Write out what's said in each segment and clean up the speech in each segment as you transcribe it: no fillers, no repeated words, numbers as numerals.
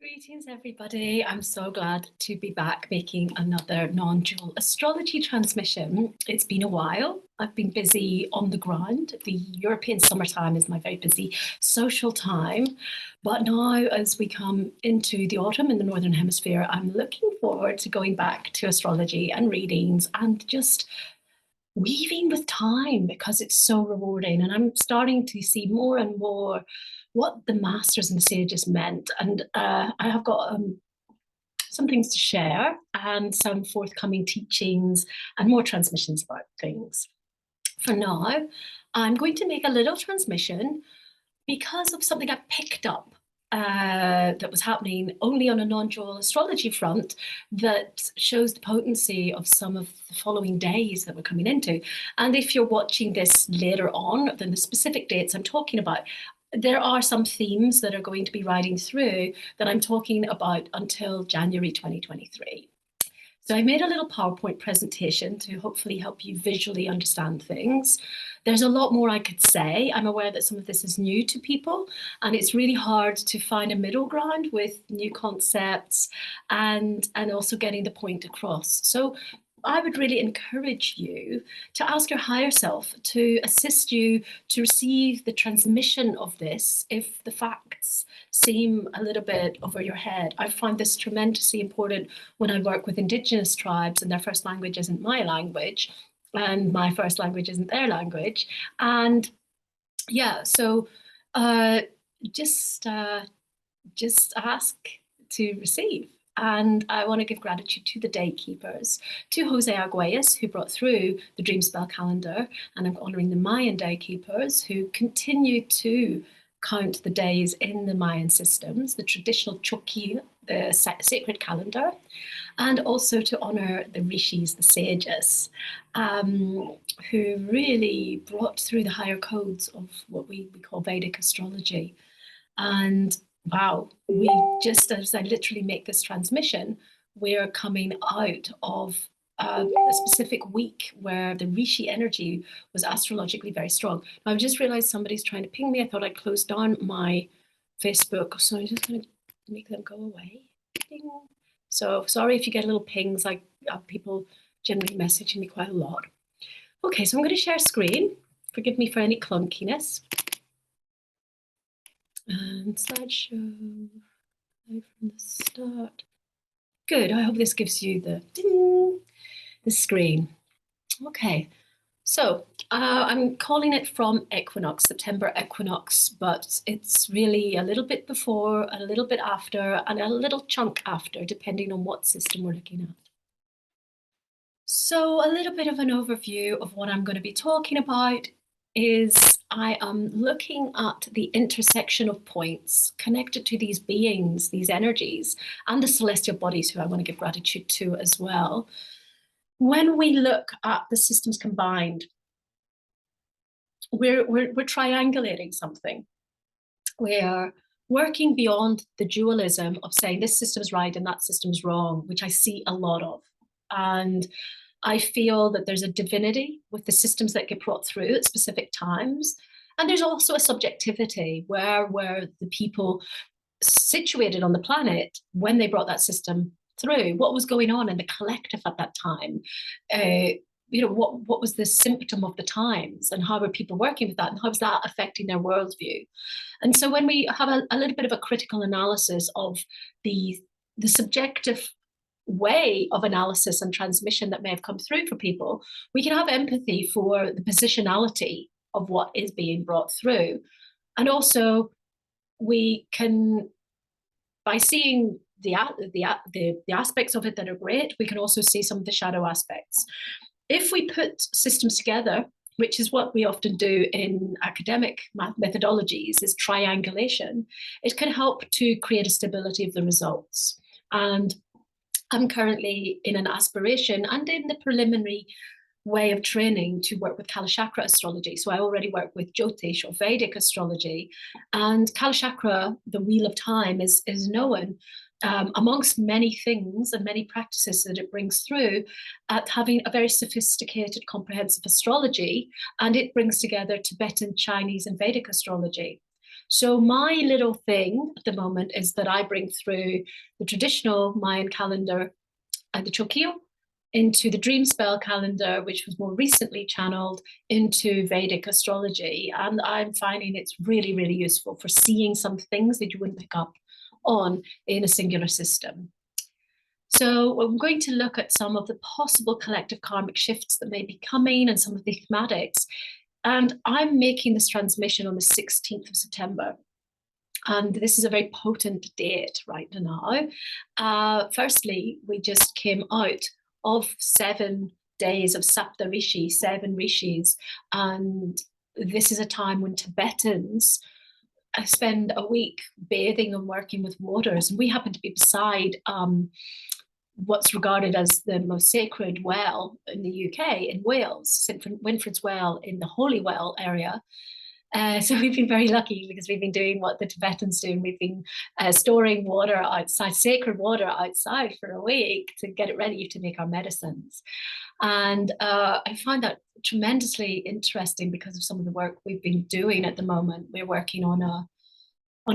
Greetings, everybody. I'm so glad to be back making another non-dual astrology transmission. It's been a while. I've been busy on the ground. The European summertime is my very busy social time. But now, as we come into the autumn in the Northern Hemisphere, I'm looking forward to going back to astrology and readings and just weaving with time because it's so rewarding. And I'm starting to see more and more what the masters and the sages meant. And I have got some things to share and some forthcoming teachings and more transmissions about things. For now, I'm going to make a little transmission because of something I picked up that was happening only on a non-dual astrology front that shows the potency of some of the following days that we're coming into. And if you're watching this later on than the specific dates I'm talking about, there are some themes that are going to be riding through that I'm talking about until January 2023. So I made a little PowerPoint presentation to hopefully help you visually understand things. There's a lot more I could say. I'm aware that some of this is new to people, and it's really hard to find a middle ground with new concepts and also getting the point across. So I would really encourage you to ask your higher self to assist you to receive the transmission of this if the facts seem a little bit over your head. I find this tremendously important when I work with Indigenous tribes and their first language isn't my language and my first language isn't their language. And yeah, so just ask to receive. And I want to give gratitude to the day keepers, to Jose Arguelles, who brought through the Dreamspell calendar, and I'm honoring the Mayan day keepers who continue to count the days in the Mayan systems, the traditional Chokil, the sacred calendar, and also to honor the rishis, the sages, who really brought through the higher codes of what we call Vedic astrology. And wow, we just as I literally make this transmission, we're coming out of a specific week where the Rishi energy was astrologically very strong. Now, I've just realized somebody's trying to ping me. I thought I'd close down my Facebook, so I'm just going to make them go away. Ding. So sorry if you get little pings, like people generally messaging me quite a lot. Okay, so I'm going to share screen. Forgive me for any clunkiness. And slideshow right from the start. Good, I hope this gives you the ding, the screen. Okay, so I'm calling it from equinox, September equinox, but it's really a little bit before, a little bit after, and a little chunk after, depending on what system we're looking at. So a little bit of an overview of what I'm going to be talking about is I am looking at the intersection of points connected to these beings, these energies, and the celestial bodies who I want to give gratitude to as well. When we look at the systems combined, we're triangulating something. We're working beyond the dualism of saying this system's right and that system's wrong, which I see a lot of. And I feel that there's a divinity with the systems that get brought through at specific times. And there's also a subjectivity where the people situated on the planet, when they brought that system through, what was going on in the collective at that time? What was the symptom of the times and how were people working with that and how was that affecting their worldview? And so when we have a little bit of a critical analysis of the subjective way of analysis and transmission that may have come through for people, we can have empathy for the positionality of what is being brought through. And also we can, by seeing the aspects of it that are great, we can also see some of the shadow aspects. If we put systems together, which is what we often do in academic methodologies, is triangulation, it can help to create a stability of the results. And I'm currently in an aspiration and in the preliminary way of training to work with Kalachakra astrology. So I already work with Jyotish or Vedic astrology. And Kalachakra, the wheel of time, is known amongst many things and many practices that it brings through at having a very sophisticated, comprehensive astrology. And it brings together Tibetan, Chinese, and Vedic astrology. So my little thing at the moment is that I bring through the traditional Mayan calendar and the Chokio into the Dreamspell calendar, which was more recently channeled into Vedic astrology. And I'm finding it's really, really useful for seeing some things that you wouldn't pick up on in a singular system. So I'm going to look at some of the possible collective karmic shifts that may be coming and some of the thematics. And I'm making this transmission on the 16th of September. And this is a very potent date right now. Firstly, we just came out of 7 days of Sapta Rishi, 7 rishis. And this is a time when Tibetans spend a week bathing and working with waters. And we happen to be beside what's regarded as the most sacred well in the UK, in Wales, St Winfrid's Well in the Holy Well area. So we've been very lucky because we've been doing what the Tibetans do. We've been storing water outside, sacred water outside for a week to get it ready to make our medicines. And I find that tremendously interesting because of some of the work we've been doing at the moment. We're working on a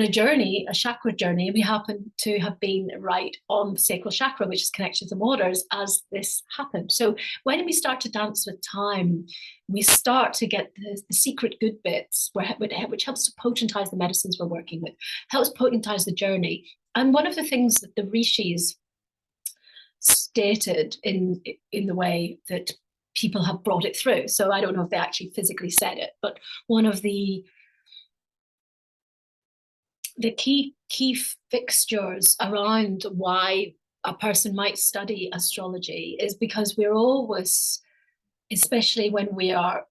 journey, a chakra journey. We happen to have been right on the sacral chakra, which is connected to the waters, as this happened. So when we start to dance with time, we start to get the secret good bits, which helps to potentize the medicines we're working with, helps potentize the journey. And one of the things that the rishis stated in the way that people have brought it through, so I don't know if they actually physically said it, but one of the key fixtures around why a person might study astrology is because we're always, especially when we are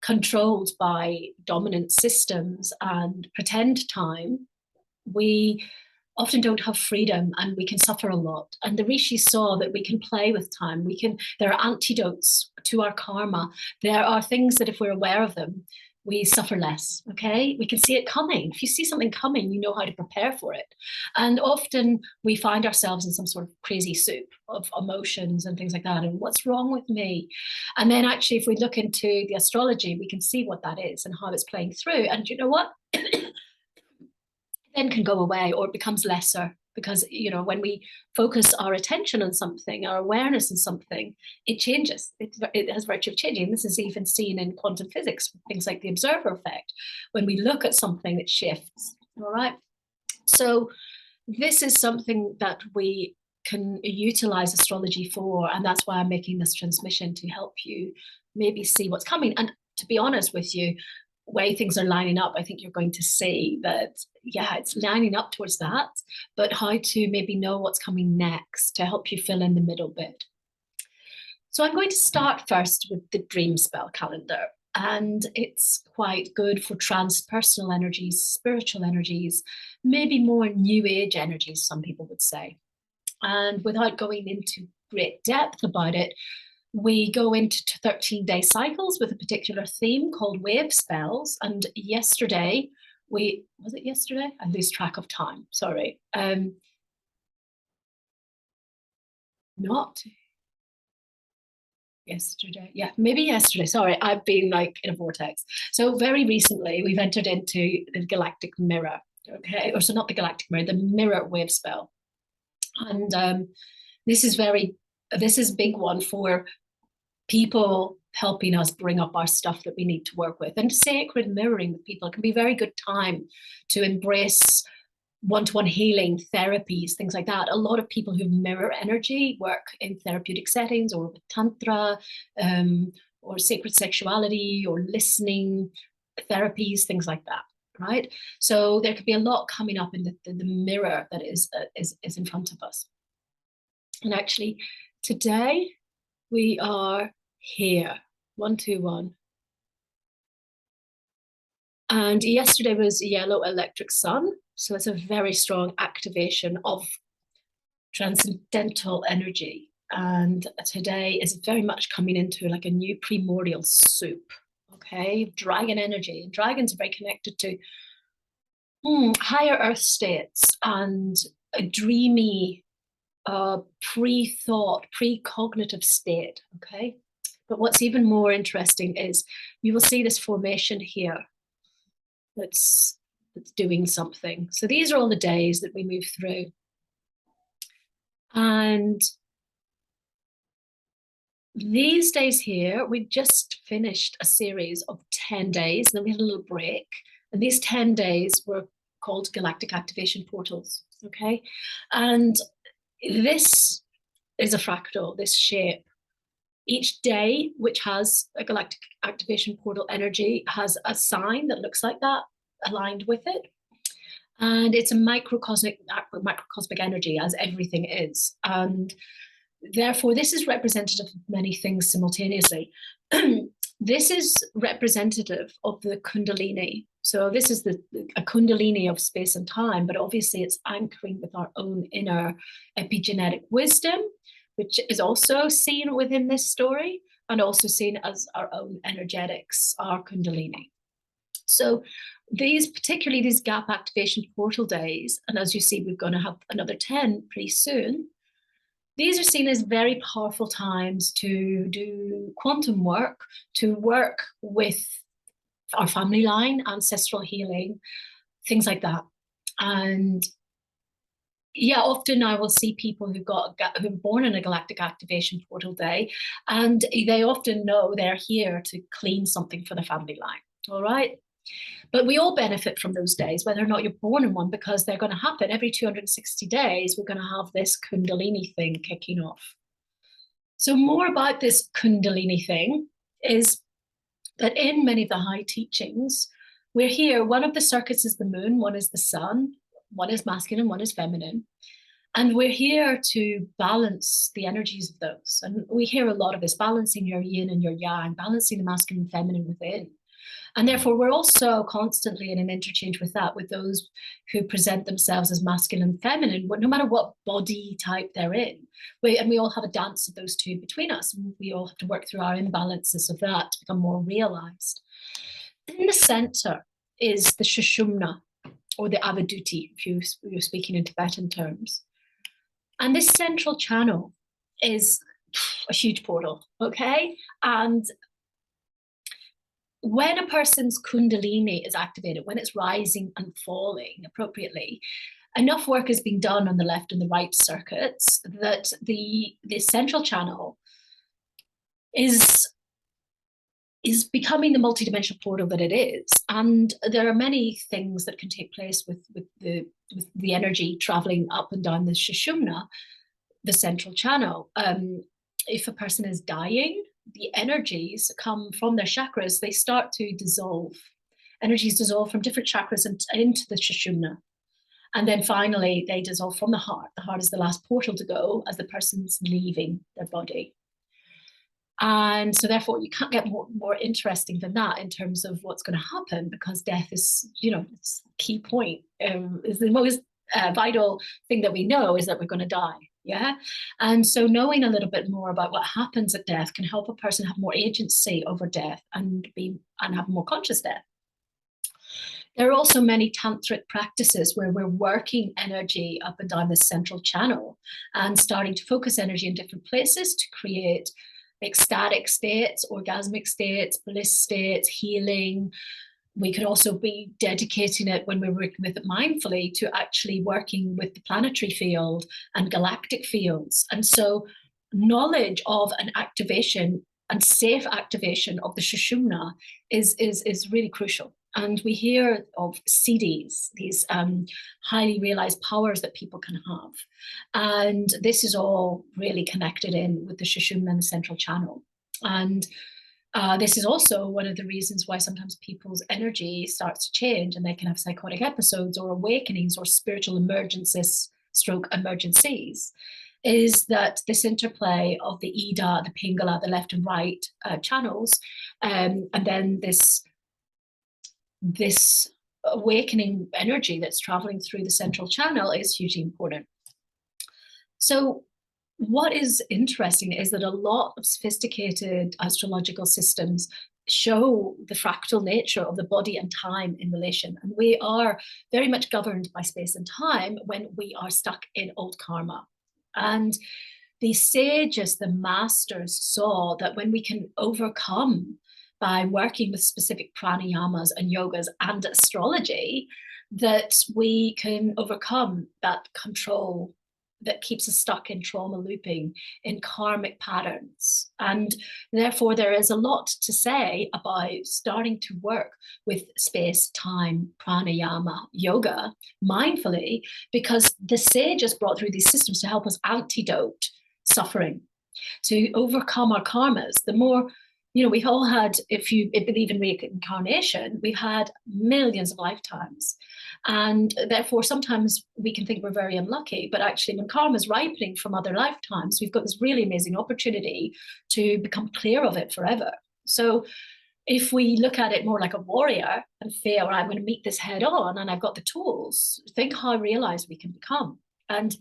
controlled by dominant systems and pretend time, we often don't have freedom and we can suffer a lot. And the rishis saw that we can play with time. There are antidotes to our karma. There are things that if we're aware of them, we suffer less, okay? We can see it coming. If you see something coming, you know how to prepare for it. And often we find ourselves in some sort of crazy soup of emotions and things like that. And what's wrong with me? And then actually, if we look into the astrology, we can see what that is and how it's playing through. And you know what? Then can go away or it becomes lesser because, you know, when we focus our attention on something, our awareness on something, it changes. It has virtue of changing. This is even seen in quantum physics, things like the observer effect. When we look at something, it shifts, all right? So this is something that we can utilize astrology for, and that's why I'm making this transmission to help you maybe see what's coming. And to be honest with you, way things are lining up, I think you're going to see that, yeah, it's lining up towards that, but how to maybe know what's coming next to help you fill in the middle bit. So I'm going to start first with the Dreamspell calendar, and it's quite good for transpersonal energies, spiritual energies, maybe more new age energies, some people would say. And without going into great depth about it, we go into 13-day cycles with a particular theme called wave spells. And yesterday, was it yesterday? I lose track of time, sorry. Not yesterday, yeah, maybe yesterday, sorry, I've been like in a vortex. So very recently, we've entered into the galactic mirror, okay? Or so not the galactic mirror, the mirror wave spell. And this is a big one for people helping us bring up our stuff that we need to work with, and sacred mirroring with people. It can be a very good time to embrace one-to-one healing therapies, things like that. A lot of people who mirror energy work in therapeutic settings or with tantra or sacred sexuality or listening therapies, things like that, right? So there could be a lot coming up in the mirror that is in front of us. And actually today we are here, 121. And yesterday was yellow electric sun. So it's a very strong activation of transcendental energy. And today is very much coming into like a new primordial soup, okay? Dragon energy. And dragons are very connected to higher earth states and a dreamy, pre-thought, pre-cognitive state, okay? But what's even more interesting is you will see this formation here that's doing something. So these are all the days that we move through. And these days here, we just finished a series of 10 days, and then we had a little break. And these 10 days were called galactic activation portals, okay? And this is a fractal, this shape. Each day, which has a galactic activation portal energy, has a sign that looks like that, aligned with it. And it's a microcosmic energy, as everything is. And therefore, this is representative of many things simultaneously. This is representative of the Kundalini. So this is a Kundalini of space and time, but obviously it's anchoring with our own inner epigenetic wisdom, which is also seen within this story, and also seen as our own energetics, our Kundalini. So particularly these gap activation portal days, and as you see, we're going to have another 10 pretty soon. These are seen as very powerful times to do quantum work, to work with our family line, ancestral healing, things like that. And yeah, often I will see people who've been born in a galactic activation portal day, and they often know they're here to clean something for the family line. All right. But we all benefit from those days, whether or not you're born in one, because they're going to happen every 260 days. We're going to have this Kundalini thing kicking off. So more about this Kundalini thing is that in many of the high teachings, we're here. One of the circuits is the moon, one is the sun, one is masculine, one is feminine. And we're here to balance the energies of those. And we hear a lot of this, balancing your yin and your yang, balancing the masculine and feminine within. And therefore, we're also constantly in an interchange with that, with those who present themselves as masculine and feminine, no matter what body type they're in. And we all have a dance of those two between us. And we all have to work through our imbalances of that to become more realized. In the center is the Sushumna, or the Avaduti, if you're speaking in Tibetan terms. And this central channel is a huge portal, okay? And when a person's Kundalini is activated, when it's rising and falling appropriately, enough work has been done on the left and the right circuits that the central channel is becoming the multidimensional portal that it is. And there are many things that can take place with the energy traveling up and down the Sushumna, the central channel. If a person is dying, the energies come from their chakras, they start to dissolve. Energies dissolve from different chakras into the Sushumna. And then finally, they dissolve from the heart. The heart is the last portal to go as the person's leaving their body. And so therefore, you can't get more interesting than that in terms of what's going to happen, because death is, it's a key point. Is the most vital thing that we know is that we're going to die. Yeah. And so knowing a little bit more about what happens at death can help a person have more agency over death and have more conscious death. There are also many tantric practices where we're working energy up and down the central channel and starting to focus energy in different places to create ecstatic states, orgasmic states, bliss states, healing. We could also be dedicating it, when we're working with it mindfully, to actually working with the planetary field and galactic fields. And so knowledge of an activation and safe activation of the Sushumna is really crucial. And we hear of siddhis, these highly realized powers that people can have. And this is all really connected in with the Sushumna and the central channel. And this is also one of the reasons why sometimes people's energy starts to change and they can have psychotic episodes or awakenings or spiritual emergencies, is that this interplay of the Ida, the Pingala, the left and right channels, and then this awakening energy that's traveling through the central channel is hugely important. So what is interesting is that a lot of sophisticated astrological systems show the fractal nature of the body and time in relation. And we are very much governed by space and time when we are stuck in old karma. And the sages, the masters, saw that when we can overcome by working with specific pranayamas and yogas and astrology that we can overcome that control that keeps us stuck in trauma looping, in karmic patterns. And therefore, there is a lot to say about starting to work with space, time, pranayama, yoga mindfully, because the sages brought through these systems to help us antidote suffering, to overcome our karmas. The more, we've all had, if you believe in reincarnation, we've had millions of lifetimes. And therefore, sometimes we can think we're very unlucky, but actually when karma is ripening from other lifetimes, we've got this really amazing opportunity to become clear of it forever. So if we look at it more like a warrior and feel, I'm going to meet this head on and I've got the tools, think how realized we can become. And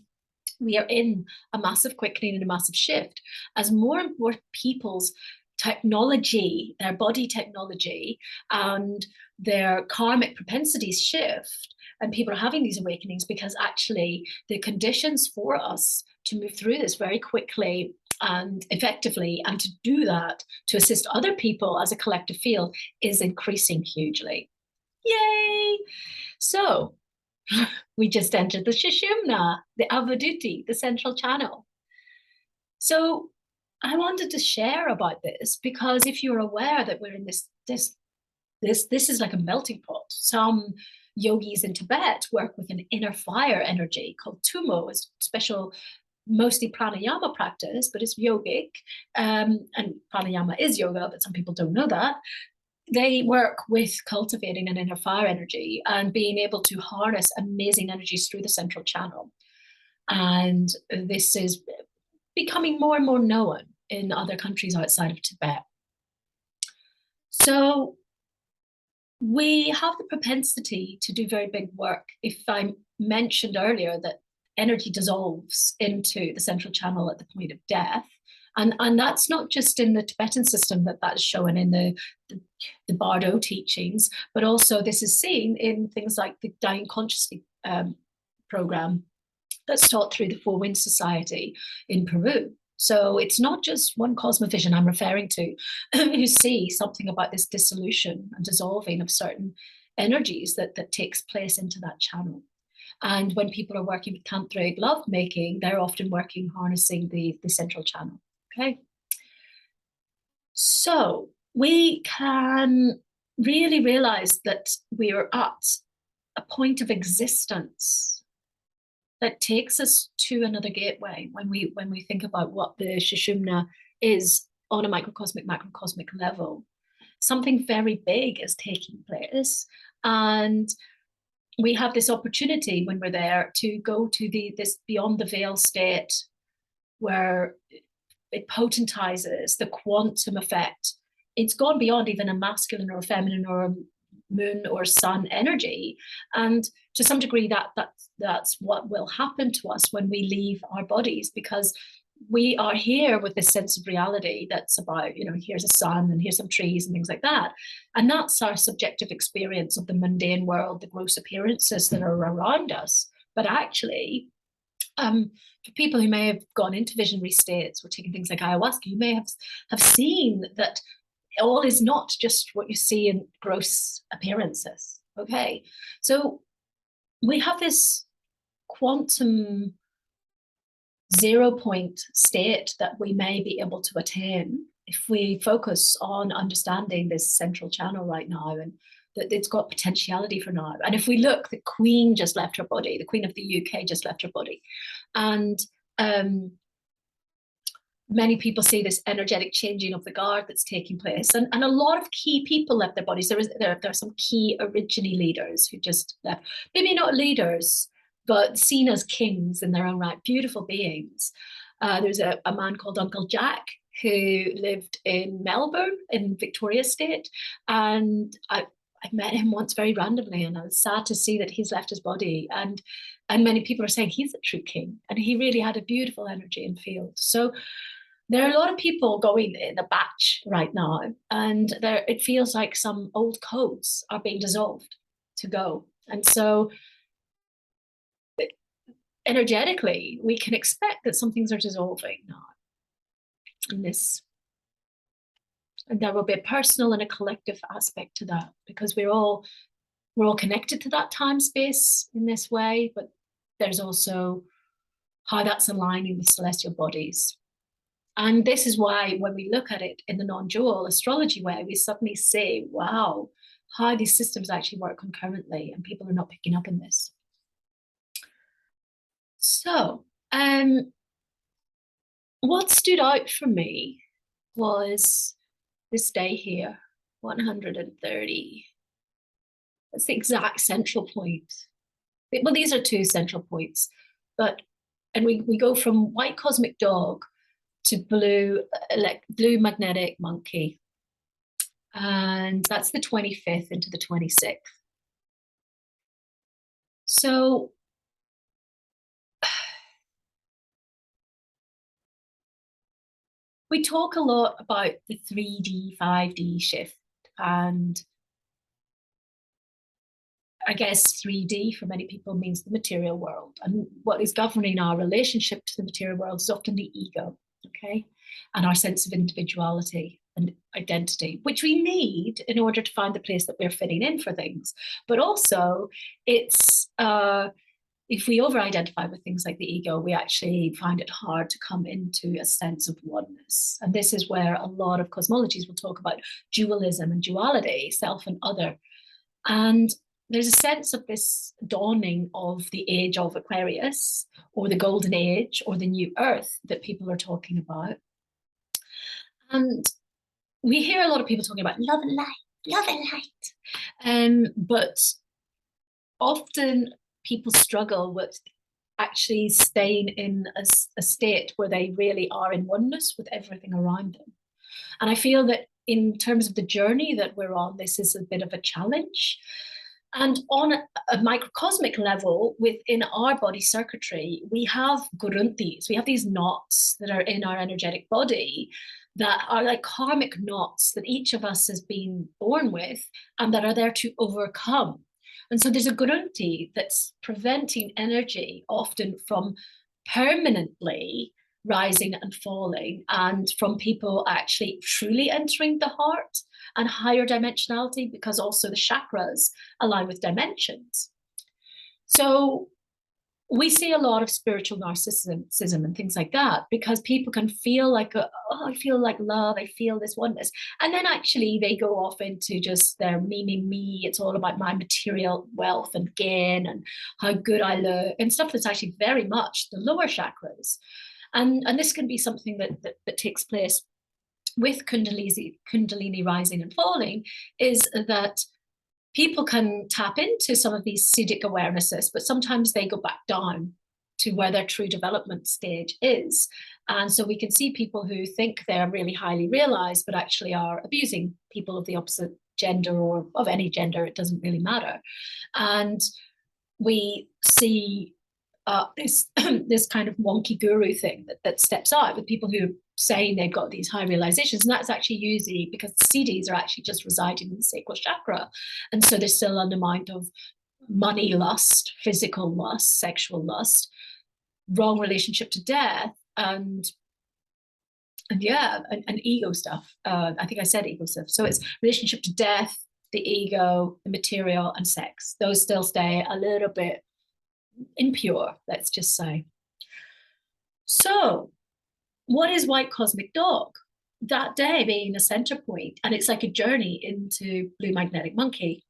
we are in a massive quickening and a massive shift as more and more people's technology, their body technology and their karmic propensities shift, and people are having these awakenings because actually the conditions for us to move through this very quickly and effectively, and to do that to assist other people as a collective field, is increasing hugely. Yay! So we just entered the Sushumna, the Avaduti, the central channel. So I wanted to share about this because if you're aware that we're in this is like a melting pot. Some yogis in Tibet work with an inner fire energy called tumo, a special, mostly pranayama practice, but it's yogic. And pranayama is yoga, but some people don't know that. They work with cultivating an inner fire energy and being able to harness amazing energies through the central channel. And this is becoming more and more known in other countries outside of Tibet. So we have the propensity to do very big work. If I mentioned earlier that energy dissolves into the central channel at the point of death, and that's not just in the Tibetan system that's shown in the Bardo teachings, but also this is seen in things like the Dying Consciously program that's taught through the Four Winds Society in Peru. So it's not just one cosmovision I'm referring to who see something about this dissolution and dissolving of certain energies that takes place into that channel. And when people are working with tantric lovemaking, they're often working harnessing the central channel. Okay. So we can really realize that we are at a point of existence that takes us to another gateway when we think about what the Sushumna is on a microcosmic, macrocosmic level. Something very big is taking place, and we have this opportunity when we're there to go to this beyond the veil state where it potentizes the quantum effect. It's gone beyond even a masculine or a feminine or a moon or sun energy, and to some degree that's what will happen to us when we leave our bodies, because we are here with this sense of reality that's about, here's a sun and here's some trees and things like that, and that's our subjective experience of the mundane world, the gross appearances that are around us. But actually, for people who may have gone into visionary states or taken things like ayahuasca, you may have seen that all is not just what you see in gross appearances. Okay, so we have this quantum 0 point state that we may be able to attain if we focus on understanding this central channel right now, and that it's got potentiality for now. And if we look, the Queen just left her body, the Queen of the UK just left her body, and many people see this energetic changing of the guard that's taking place, and a lot of key people left their bodies. There are some key origini leaders who just left, maybe not leaders, but seen as kings in their own right, beautiful beings. There's a man called Uncle Jack who lived in Melbourne in Victoria State, and I met him once very randomly, and I was sad to see that he's left his body. And many people are saying he's a true king, and he really had a beautiful energy and field. So there are a lot of people going in a batch right now, and it feels like some old codes are being dissolved to go. And so energetically, we can expect that some things are dissolving now in this And there will be a personal and a collective aspect to that, because we're all connected to that time space in this way, but there's also how that's aligning with celestial bodies. And this is why when we look at it in the non-dual astrology way, we suddenly say, wow, how these systems actually work concurrently, and people are not picking up on this. So what stood out for me was this day here, 130. That's the exact central point. Well, these are two central points, and we go from white cosmic dog to blue magnetic monkey. And that's the 25th into the 26th. So we talk a lot about the 3D, 5D shift, and I guess 3D for many people means the material world. And what is governing our relationship to the material world is often the ego, okay? And our sense of individuality and identity, which we need in order to find the place that we're fitting in for things. But also, it's if we over-identify with things like the ego, we actually find it hard to come into a sense of oneness. And this is where a lot of cosmologies will talk about dualism and duality, self and other. And there's a sense of this dawning of the age of Aquarius, or the golden age, or the new earth that people are talking about. And we hear a lot of people talking about love and light, but often people struggle with actually staying in a state where they really are in oneness with everything around them. And I feel that in terms of the journey that we're on, this is a bit of a challenge. And on a microcosmic level, within our body circuitry, we have guruntis, we have these knots that are in our energetic body that are like karmic knots that each of us has been born with and that are there to overcome. And so there's a gurunti that's preventing energy often from permanently rising and falling, and from people actually truly entering the heart and higher dimensionality, because also the chakras align with dimensions. So we see a lot of spiritual narcissism and things like that, because people can feel like, oh, I feel like love, I feel this oneness. And then actually they go off into just their me. It's all about my material wealth and gain and how good I look and stuff that's actually very much the lower chakras. And this can be something that takes place with Kundalini rising and falling, is that people can tap into some of these Siddhic awarenesses, but sometimes they go back down to where their true development stage is. And so we can see people who think they're really highly realized, but actually are abusing people of the opposite gender or of any gender, it doesn't really matter. And we see this kind of wonky guru thing that steps out with people who saying they've got these high realizations, and that's actually usually because the CDs are actually just residing in the sacral chakra, and so there's still an amount of money lust, physical lust, sexual lust, wrong relationship to death, and ego stuff. I think I said ego stuff. So it's relationship to death, the ego, the material, and sex. Those still stay a little bit impure, let's just say. So what is white cosmic dog? That day being a center point, and it's like a journey into blue magnetic monkey.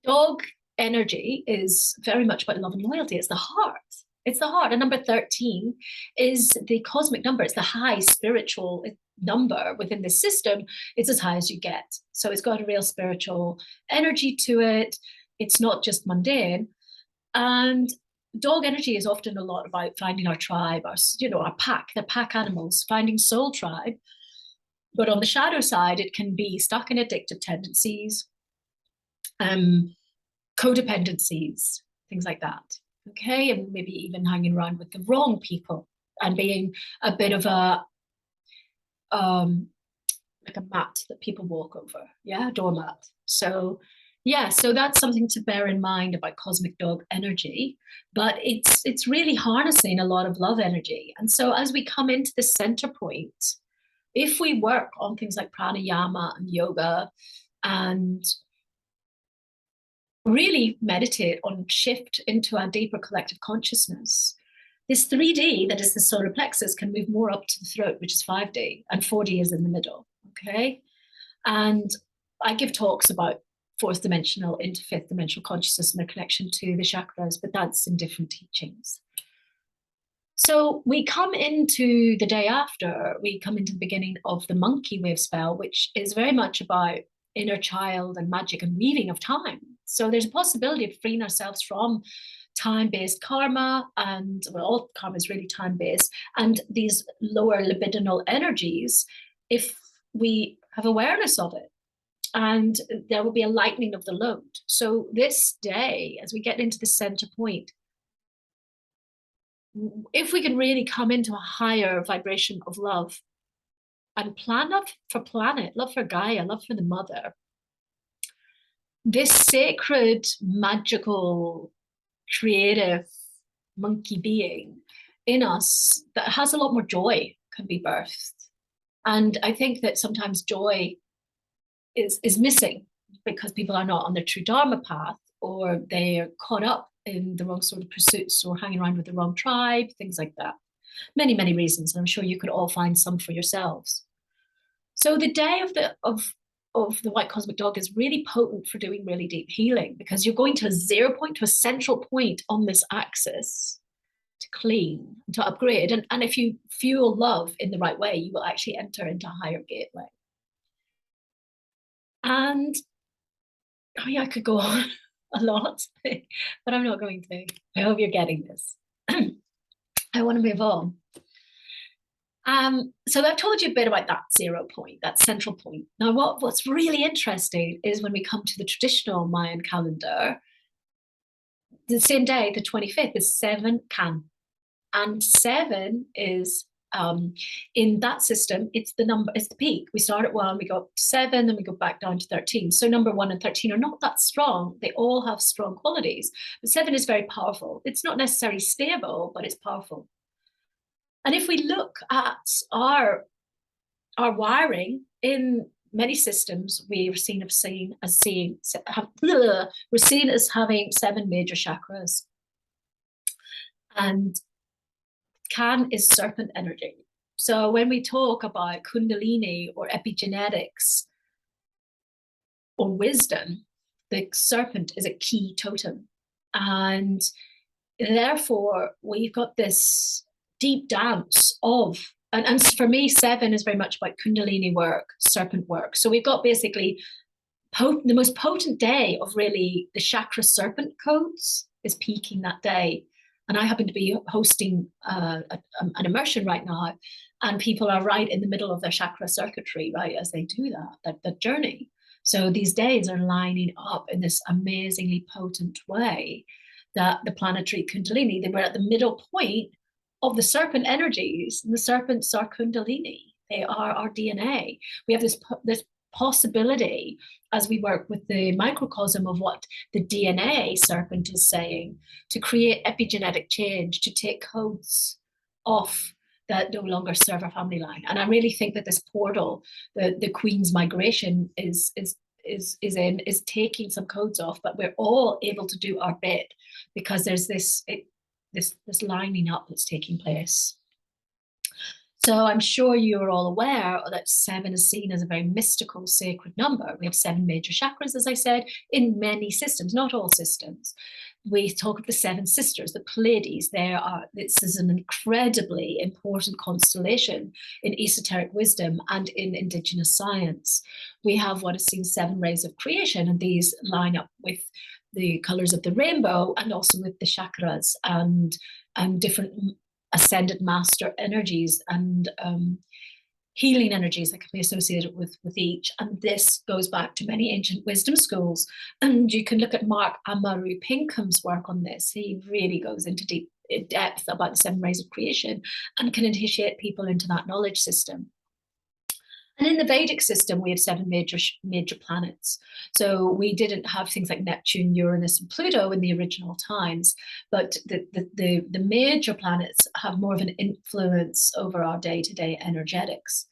Dog energy is very much about love and loyalty. It's the heart. It's the heart. And number 13 is the cosmic number. It's the high spiritual number within this system. It's as high as you get. So it's got a real spiritual energy to it. It's not just mundane. And dog energy is often a lot about finding our tribe, our pack, the pack animals, finding soul tribe. But on the shadow side, it can be stuck in addictive tendencies, codependencies, things like that. Okay, and maybe even hanging around with the wrong people and being a bit of a like a mat that people walk over, a doormat. So that's something to bear in mind about cosmic dog energy, but it's really harnessing a lot of love energy. And so as we come into the center point, if we work on things like pranayama and yoga and really meditate on shift into a deeper collective consciousness, this 3D, that is the solar plexus, can move more up to the throat, which is 5D, and 4D is in the middle, okay? And I give talks about fourth dimensional into fifth dimensional consciousness and their connection to the chakras, but that's in different teachings. So we come into the day after, we come into the beginning of the monkey wave spell, which is very much about inner child and magic and weaving of time. So there's a possibility of freeing ourselves from time-based karma, and well, all karma is really time-based, and these lower libidinal energies, if we have awareness of it. And there will be a lightening of the load. So this day, as we get into the center point, if we can really come into a higher vibration of love and plan love for planet, love for Gaia, love for the mother, this sacred, magical, creative monkey being in us that has a lot more joy can be birthed. And I think that sometimes joy is missing because people are not on their true Dharma path, or they're caught up in the wrong sort of pursuits, or hanging around with the wrong tribe, things like that. Many, many reasons. And I'm sure you could all find some for yourselves. So the day of the white cosmic dog is really potent for doing really deep healing, because you're going to a 0 point, to a central point on this axis to clean, to upgrade. And if you fuel love in the right way, you will actually enter into a higher gateway. And oh yeah, I could go on a lot, but I'm not going to. I hope you're getting this. I want to move on. So I've told you a bit about that 0 point, that central point. Now, what's really interesting is when we come to the traditional Mayan calendar, the same day, the 25th, is 7 Can. And 7 is, in that system, it's the peak. We start at 1, we go up to 7, then we go back down to 13. So number 1 and 13 are not that strong. They all have strong qualities, but 7 is very powerful. It's not necessarily stable, but it's powerful. And if we look at our wiring in many systems, we're seen as having 7 major chakras. And Can is serpent energy. So when we talk about Kundalini or epigenetics or wisdom, the serpent is a key totem. And therefore, we've got this deep dance of, and for me, 7 is very much about Kundalini work, serpent work. So we've got basically the most potent day of really the chakra serpent codes is peaking that day. And I happen to be hosting an immersion right now, and people are right in the middle of their chakra circuitry, right, as they do that journey. So these days are lining up in this amazingly potent way that the planetary Kundalini, they were at the middle point of the serpent energies, and the serpents are Kundalini. They are our DNA. We have this possibility as we work with the microcosm of what the DNA serpent is saying, to create epigenetic change, to take codes off that no longer serve our family line. And I really think that this portal, the Queen's migration, is taking some codes off, but we're all able to do our bit, because there's this lining up that's taking place. So I'm sure you're all aware that 7 is seen as a very mystical, sacred number. We have 7 major chakras, as I said, in many systems, not all systems. We talk of the 7 sisters, the Pleiades. This is an incredibly important constellation in esoteric wisdom and in indigenous science. We have what is seen 7 rays of creation, and these line up with the colors of the rainbow, and also with the chakras and different ascended master energies and healing energies that can be associated with each. And this goes back to many ancient wisdom schools. And you can look at Mark Amaru Pinkham's work on this. He really goes into deep depth about the 7 rays of creation and can initiate people into that knowledge system. And in the Vedic system, we have 7 major planets. So we didn't have things like Neptune, Uranus, and Pluto in the original times, but the major planets have more of an influence over our day-to-day energetics.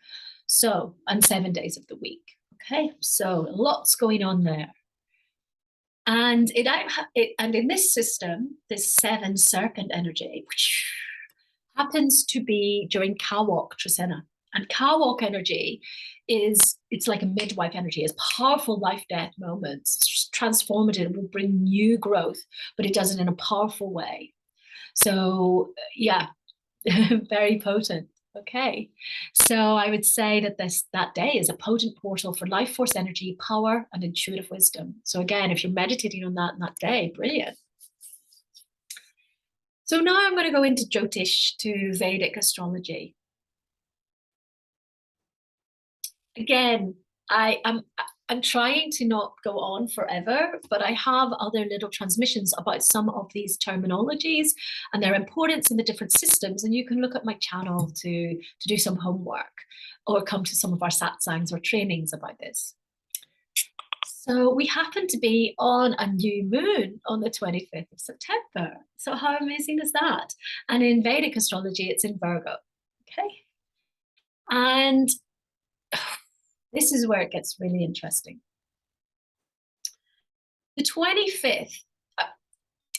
So, and 7 days of the week. Okay, so lots going on there. And and in this system, this 7 serpent energy, which happens to be during Kawok Trisena. And Kawok energy it's like a midwife energy. It's powerful life-death moments. It's transformative. It will bring new growth, but it does it in a powerful way. So yeah, very potent. Okay, so I would say that that day is a potent portal for life force energy, power, and intuitive wisdom. So again, if you're meditating on that day, brilliant. So now I'm going to go into Jyotish, to Vedic astrology. Again, I'm trying to not go on forever, but I have other little transmissions about some of these terminologies and their importance in the different systems. And you can look at my channel to do some homework or come to some of our satsangs or trainings about this. So we happen to be on a new moon on the 25th of September. So how amazing is that? And in Vedic astrology, it's in Virgo. Okay. And this is where it gets really interesting. The 25th,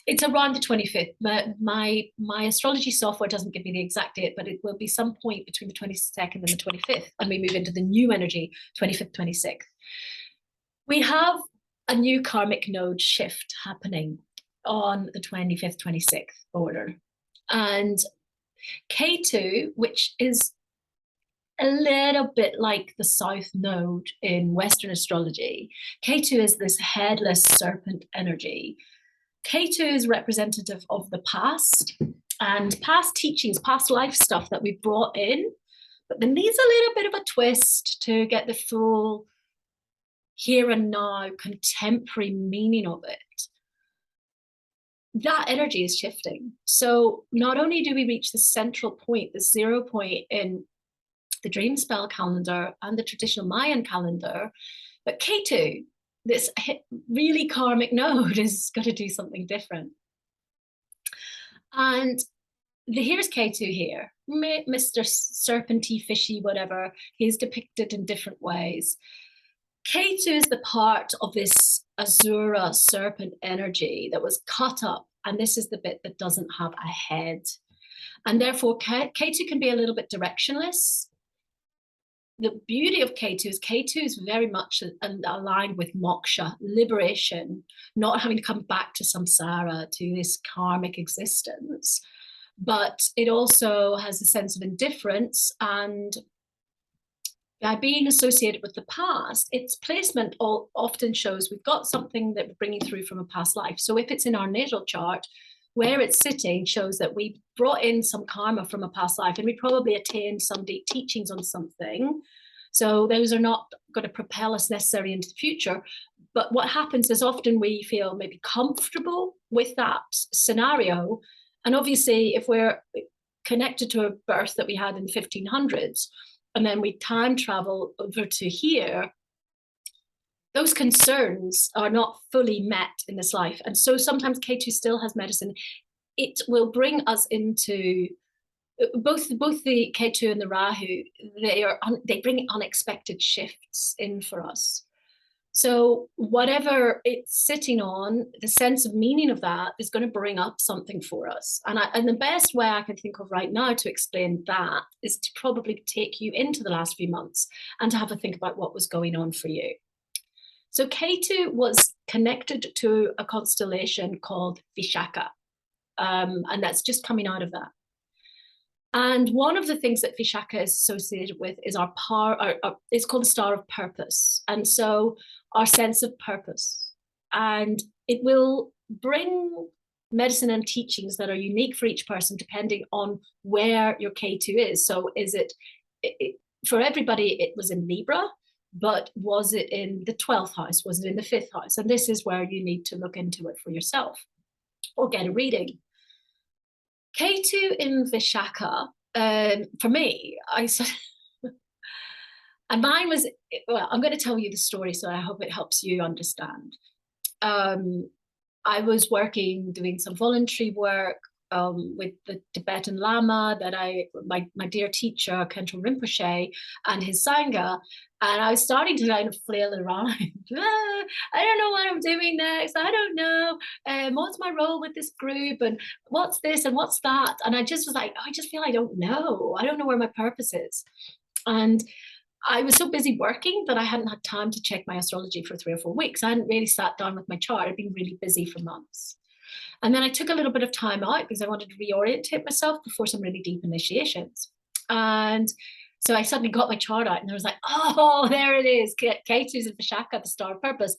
it's around the 25th. My astrology software doesn't give me the exact date, but it will be some point between the 22nd and the 25th. And we move into the new energy, 25th, 26th. We have a new karmic node shift happening on the 25th, 26th order. And K2, which is a little bit like the South Node in Western astrology. K2 is this headless serpent energy. K2 is representative of the past and past teachings, past life stuff that we brought in, but there needs a little bit of a twist to get the full here and now contemporary meaning of it. That energy is shifting. So not only do we reach the central point, the 0 point in the Dreamspell calendar and the traditional Mayan calendar, but K2, this really karmic node, is going to do something different. And here's K2 here, Mr. Serpenty, fishy, whatever. He's depicted in different ways. K2 is the part of this Azura serpent energy that was cut up, and this is the bit that doesn't have a head. And therefore, K2 can be a little bit directionless. The beauty of K2 is very much aligned with moksha, liberation, not having to come back to samsara, to this karmic existence. But it also has a sense of indifference, and by being associated with the past, its placement often shows we've got something that we're bringing through from a past life. So if it's in our natal chart, where it's sitting shows that we brought in some karma from a past life, and we probably attained some deep teachings on something. So those are not going to propel us necessarily into the future. But what happens is often we feel maybe comfortable with that scenario. And obviously, if we're connected to a birth that we had in the 1500s, and then we time travel over to here, those concerns are not fully met in this life. And so sometimes K2 still has medicine. It will bring us into both the K2 and the Rahu. They bring unexpected shifts in for us. So whatever it's sitting on, the sense of meaning of that is going to bring up something for us. And the best way I can think of right now to explain that is to probably take you into the last few months and to have a think about what was going on for you. So K2 was connected to a constellation called Vishaka, and that's just coming out of that. And one of the things that Vishaka is associated with is our power. It's called the star of purpose, and so our sense of purpose. And it will bring medicine and teachings that are unique for each person, depending on where your K2 is. So, is it for everybody? It was in Libra. But was it in the 12th house? Was it in the 5th house? And this is where you need to look into it for yourself or get a reading. K2 in Vishaka, for me, and mine was, well, I'm going to tell you the story, so I hope it helps you understand. I was doing some voluntary work with the Tibetan Lama that my dear teacher, Khenpo Rinpoche, and his Sangha. And I was starting to kind of flail around. I don't know what I'm doing next. I don't know. What's my role with this group? And what's this and what's that? And I just was like, I just feel I don't know. I don't know where my purpose is. And I was so busy working that I hadn't had time to check my astrology for 3 or 4 weeks. I hadn't really sat down with my chart. I'd been really busy for months. And then I took a little bit of time out because I wanted to reorientate myself before some really deep initiations. And so I suddenly got my chart out and I was like, oh, there it is. Ketu's in Vishaka, the star of purpose.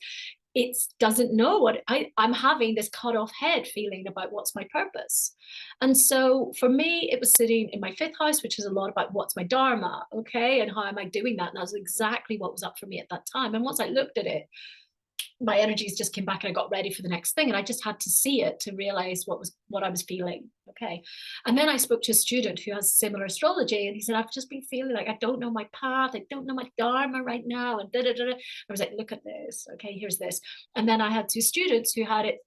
It doesn't know what I'm having this cut off head feeling about what's my purpose. And so for me, it was sitting in my 5th house, which is a lot about what's my dharma, okay, and how am I doing that? And that was exactly what was up for me at that time. And once I looked at it, my energies just came back and I got ready for the next thing. And I just had to see it to realize what I was feeling. Okay. And then I spoke to a student who has similar astrology and he said, I've just been feeling like I don't know my path. I don't know my dharma right now. And I was like, look at this. Okay, here's this. And then I had 2 students who had it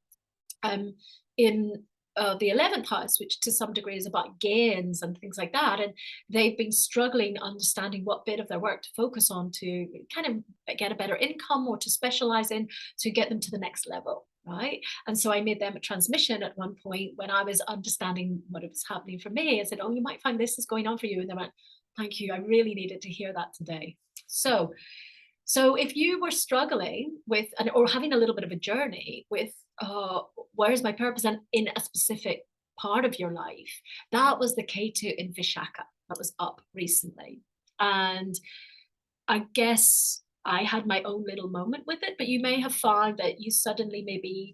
in the 11th house, which to some degree is about gains and things like that. And they've been struggling understanding what bit of their work to focus on to kind of get a better income or to specialize in to get them to the next level, right? And so I made them a transmission at one point when I was understanding what was happening for me. I said, oh, you might find this is going on for you. And they went, thank you. I really needed to hear that today. So if you were struggling with or having a little bit of a journey with where's my purpose and in a specific part of your life, that was the Ketu in Vishaka that was up recently. And I guess I had my own little moment with it, but you may have found that you suddenly maybe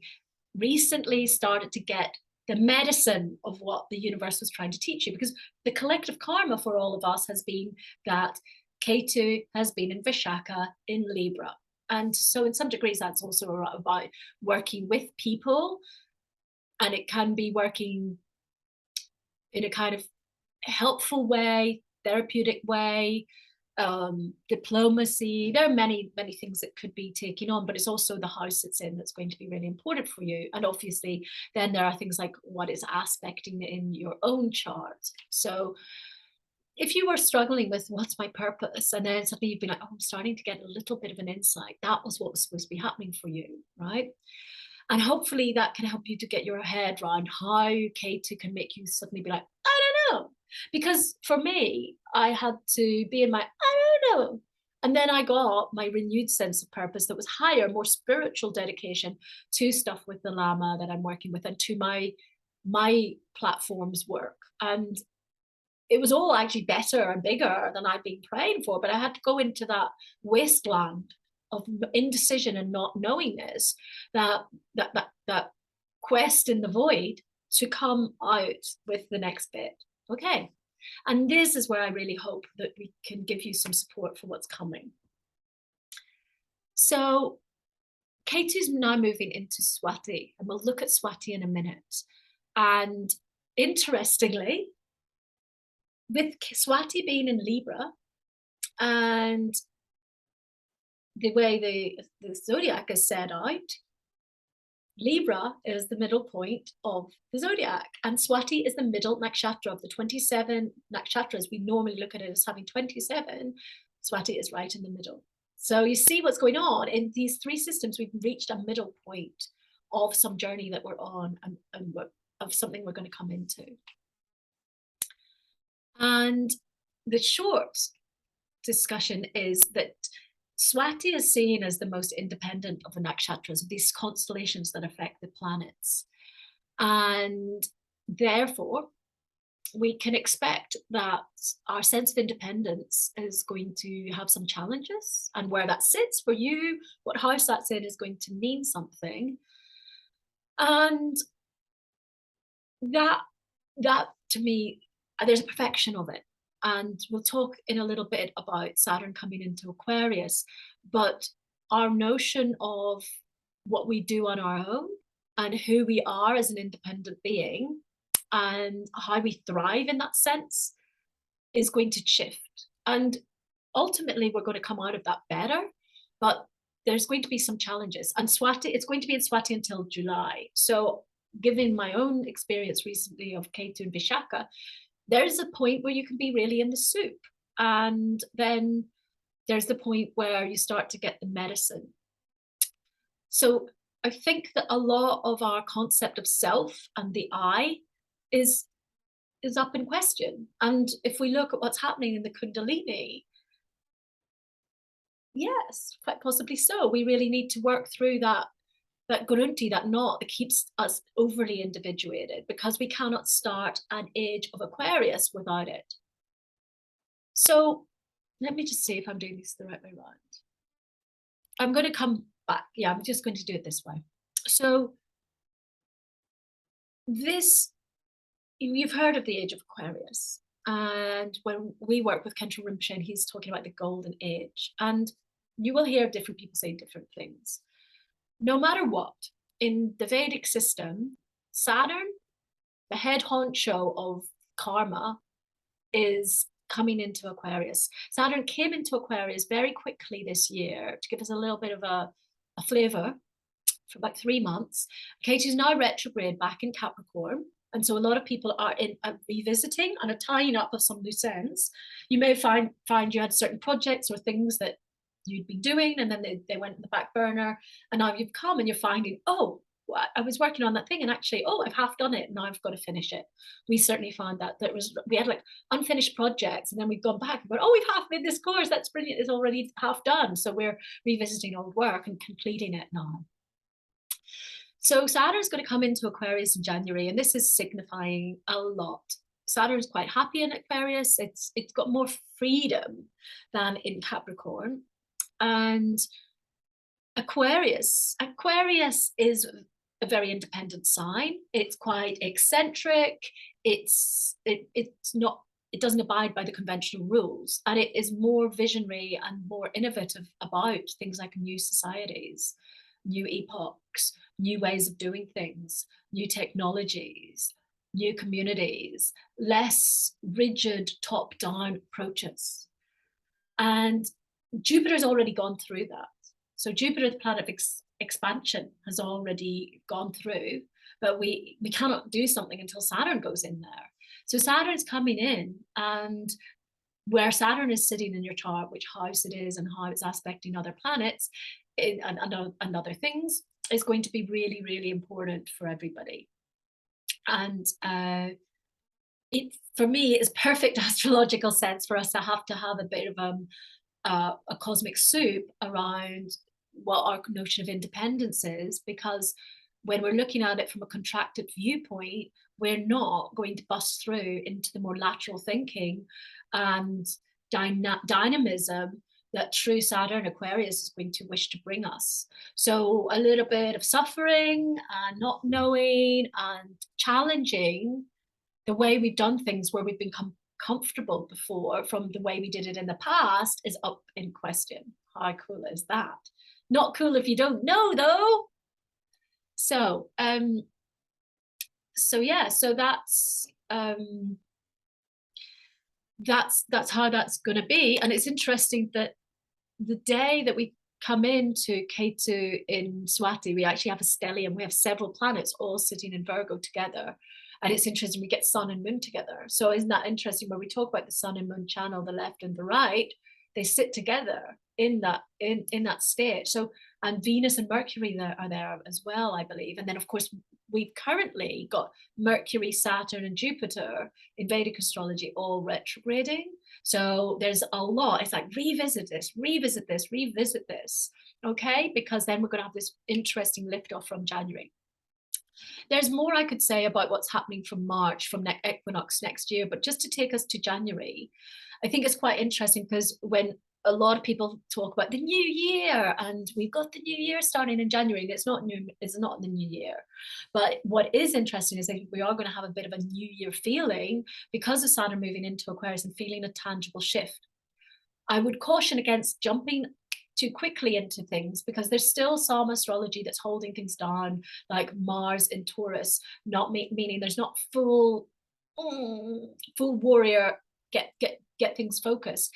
recently started to get the medicine of what the universe was trying to teach you, because the collective karma for all of us has been that Ketu has been in Vishaka in Libra. And so in some degrees, that's also about working with people. And it can be working in a kind of helpful way, therapeutic way, diplomacy. There are many, many things that could be taken on, but it's also the house it's in that's going to be really important for you. And obviously, then there are things like what is aspecting in your own chart. So if you were struggling with what's my purpose, and then suddenly you've been like, oh, I'm starting to get a little bit of an insight, that was what was supposed to be happening for you, right? And hopefully that can help you to get your head around how Ketu can make you suddenly be like, I don't know. Because for me, I had to be in my, I don't know. And then I got my renewed sense of purpose that was higher, more spiritual dedication to stuff with the Lama that I'm working with and to my platform's work. And it was all actually better and bigger than I'd been praying for, but I had to go into that wasteland of indecision and not knowingness, that quest in the void to come out with the next bit. Okay. And this is where I really hope that we can give you some support for what's coming. So Ketu's now moving into Swati, and we'll look at Swati in a minute. And interestingly, with Swati being in Libra and the way the zodiac is set out, Libra is the middle point of the zodiac, and Swati is the middle nakshatra of the 27 nakshatras. We normally look at it as having 27. Swati is right in the middle. So you see what's going on in these 3 systems. We've reached a middle point of some journey that we're on and of something we're going to come into. And the short discussion is that Swati is seen as the most independent of the nakshatras, of these constellations that affect the planets. And therefore, we can expect that our sense of independence is going to have some challenges. And where that sits for you, what house that's in, is going to mean something. And that to me, there's a perfection of it. And we'll talk in a little bit about Saturn coming into Aquarius, but our notion of what we do on our own and who we are as an independent being and how we thrive in that sense is going to shift. And ultimately, we're going to come out of that better, but there's going to be some challenges. And Swati, it's going to be in Swati until July. So given my own experience recently of Ketu and Vishaka, there's a point where you can be really in the soup. And then there's the point where you start to get the medicine. So I think that a lot of our concept of self and the I is up in question. And if we look at what's happening in the Kundalini, yes, quite possibly so. We really need to work through that grunti, that knot that keeps us overly individuated, because we cannot start an age of Aquarius without it. So let me just see if I'm doing this the right way around. I'm going to come back. Yeah, I'm just going to do it this way. So this, you've heard of the age of Aquarius. And when we work with Khenpo Rinpoche, he's talking about the golden age. And you will hear different people say different things. No matter what, in the Vedic system, Saturn, the head honcho of karma, is coming into Aquarius. Saturn came into Aquarius very quickly this year to give us a little bit of a flavor for about 3 months. Ketu's now retrograde back in Capricorn. And so a lot of people are in revisiting and a tying up of some loose ends. You may find you had certain projects or things that you'd been doing, and then they went in the back burner, and now you've come and you're finding, oh, I was working on that thing, and actually, oh, I've half done it, and now I've got to finish it. We certainly found that we had like unfinished projects, and then we've gone back and gone, oh, we've half made this course, that's brilliant, it's already half done. So we're revisiting old work and completing it now. So Saturn's going to come into Aquarius in January, and this is signifying a lot. Saturn's quite happy in Aquarius. It's got more freedom than in Capricorn. And Aquarius is a very independent sign. It's quite eccentric. It doesn't abide by the conventional rules, and it is more visionary and more innovative about things like new societies, new epochs, new ways of doing things, new technologies, new communities, less rigid top-down approaches. And Jupiter's already gone through that. So Jupiter, the planet of expansion, has already gone through, but we cannot do something until Saturn goes in there. So Saturn's coming in, and where Saturn is sitting in your chart, which house it is and how it's aspecting other planets and other things, is going to be really, really important for everybody. And for me, it's perfect astrological sense for us to have a bit of a cosmic soup around what our notion of independence is, because when we're looking at it from a contracted viewpoint, we're not going to bust through into the more lateral thinking and dynamism that true Saturn Aquarius is going to wish to bring us. So a little bit of suffering and not knowing and challenging the way we've done things, where we've become comfortable before from the way we did it in the past, is up in question. How cool is that? Not cool if you don't know, though. So yeah, so that's how that's going to be. And it's interesting that the day that we come into Ketu in Swati, we actually have a stellium. We have several planets all sitting in Virgo together. And it's interesting, we get sun and moon together. So isn't that interesting, where we talk about the sun and moon channel, the left and the right, they sit together in that state. So, and Venus and Mercury are there as well, I believe. And then of course, we've currently got Mercury, Saturn and Jupiter in Vedic astrology all retrograding. So there's a lot. It's like revisit this, okay? Because then we're going to have this interesting liftoff from January. There's more I could say about what's happening from March, from equinox next year, but just to take us to January, I think it's quite interesting, because when a lot of people talk about the new year, and we've got the new year starting in January, and it's not the new year. But what is interesting is that we are going to have a bit of a new year feeling because of Saturn moving into Aquarius and feeling a tangible shift. I would caution against jumping too quickly into things, because there's still some astrology that's holding things down, like Mars in Taurus, not meaning there's not full warrior, get things focused.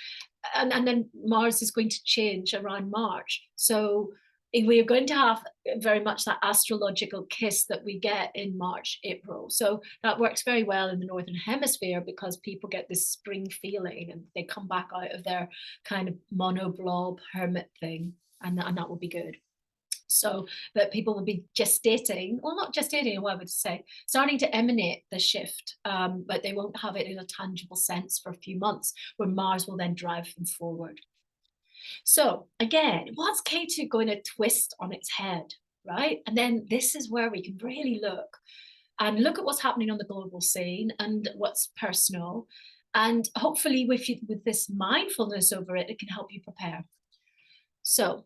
And then Mars is going to change around March. So we're going to have very much that astrological kiss that we get in March, April. So that works very well in the Northern Hemisphere because people get this spring feeling and they come back out of their kind of monoblob hermit thing, and that will be good. So that people will be gestating, well, not gestating, what I would say, starting to emanate the shift, but they won't have it in a tangible sense for a few months, where Mars will then drive them forward. So again, what's K2 going to twist on its head, right? And then this is where we can really look at what's happening on the global scene and what's personal. And hopefully with this mindfulness over it, it can help you prepare. So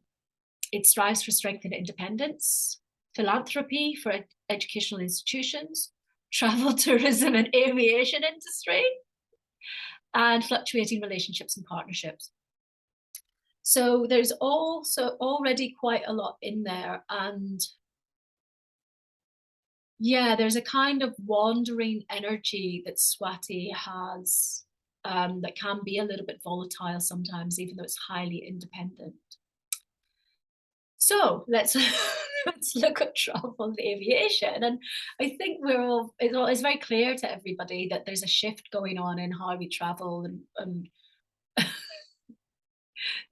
it strives for strength and independence, philanthropy for educational institutions, travel, tourism, and aviation industry, and fluctuating relationships and partnerships. So there's also already quite a lot in there. And yeah, there's a kind of wandering energy that Swati has that can be a little bit volatile sometimes, even though it's highly independent. So let's look at travel and aviation. And I think it's very clear to everybody that there's a shift going on in how we travel and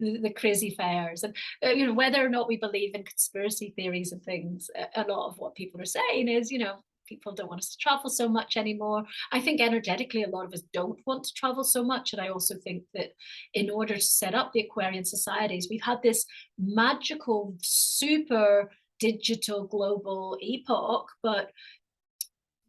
the crazy fairs. And whether or not we believe in conspiracy theories and things, a lot of what people are saying is, people don't want us to travel so much anymore. I think energetically, a lot of us don't want to travel so much. And I also think that in order to set up the Aquarian societies, we've had this magical, super digital global epoch, but